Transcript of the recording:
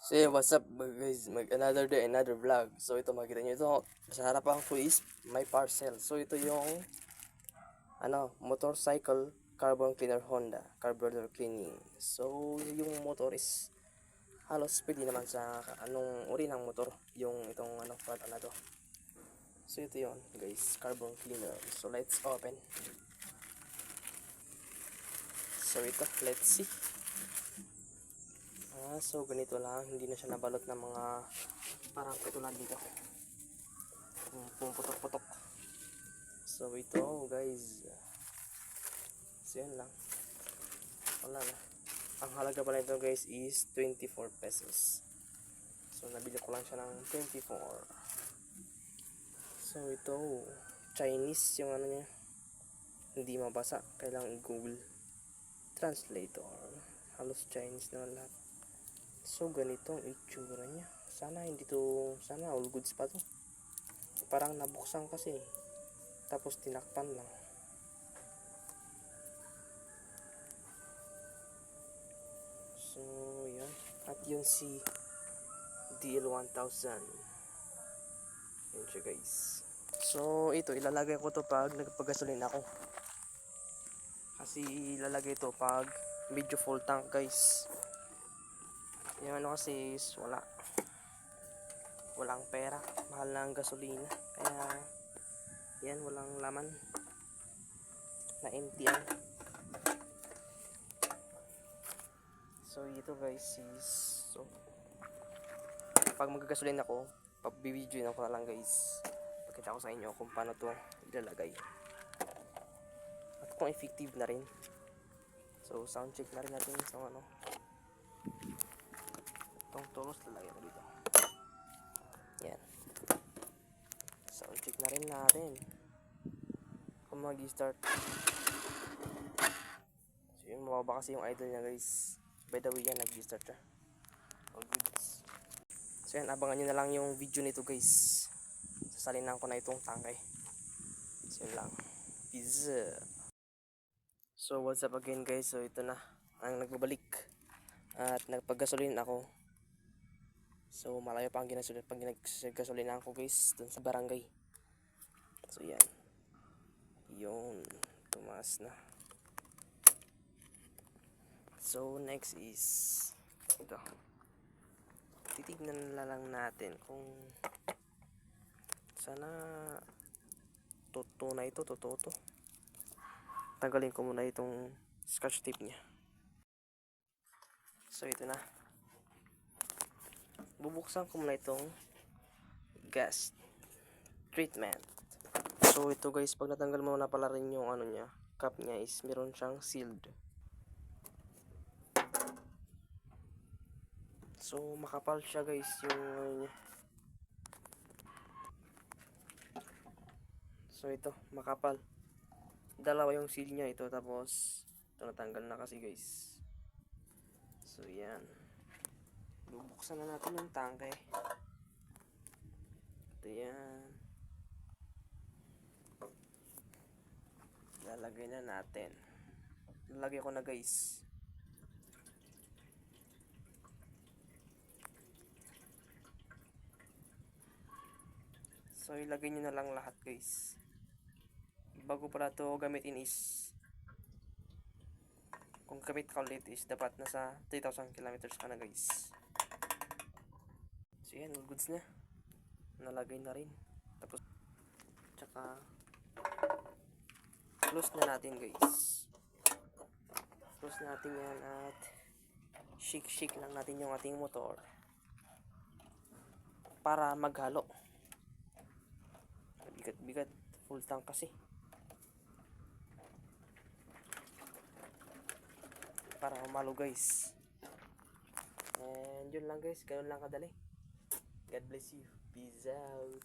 So yeah, what's up guys, another day, another vlog. So ito, makita nyo ito, sa harapan ko is my parcel. So ito yung motorcycle carbon cleaner Honda carburetor cleaning. So yung motor is halos pwede naman sa anong uri ng motor, yung itong product na to. So ito yun guys, carbon cleaner. So let's open. So ito, let's see. So ganito lang, hindi na siya nabalot ng mga parang katulad dito, pumuputok-putok. So ito guys, so yan lang, wala na. Ang halaga pala nito guys is 24 pesos. So nabili ko lang siya ng 24. So ito, Chinese yung niya, hindi mabasa, kailangan i-google translator. Halos Chinese na lahat. So ganito ang itsura niya. Sana all goods pa to. Parang nabuksan kasi, tapos tinakpan lang. So yan. At yun si DL1000. Yan siya guys. So ito, ilalagay ko to pag nagpagasolin ako. Kasi ilalagay to pag medyo full tank guys. Yung kasi is walang pera, mahal na ang gasolina, kaya yan, walang laman, na empty yan. So ito guys is, so pag magagasolin ako, pabibidyoin ako na lang guys, pakita ko sa inyo kung paano to ilalagay at kung effective na rin. So sound check na rin natin. So itong tulos lalagyan ko dito. Yan. Sound check na rin natin kung mag-start. So yung mababa kasi yung idle niya guys. By the way yan, nag-start siya. All goods. So yan, abangan nyo na lang yung video nito guys. Sasalinan ko na itong tangkay. So yun lang. Peace. So what's up again guys. So ito na ang nagbabalik. At nagpagasolin ako. So malayo pa ang ginagasolinahan ko guys, dun sa barangay. So yan, yung tumaas na. So next is ito, titignan na lang natin kung sana totoo na ito, totoo to. Tanggalin ko muna itong scotch tape nya. So ito na, bubuksan ko muna itong gas treatment. So ito guys, pag natanggal mo na pala rin yung nya, cap nya is meron siyang sealed. So makapal siya guys yung nya. So ito, makapal. Dalawa yung seal nya ito, tapos ito natanggal na kasi guys. So yan, bubuksan na natin yung tangke. Ito yan, lalagay na natin. Lalagay ko na guys. So ilagay nyo na lang lahat guys. Bago pala to gamitin is, kung gamit ka ulit is dapat nasa 3,000 kilometers ka na guys. So yan, all goods na, nalagay na rin. Tapos tsaka close na natin guys. Close natin yan at shake lang natin yung ating motor para maghalo. Bigat full tank kasi, para umalo guys. And yun lang guys, ganun lang kadali. God bless you. Peace out.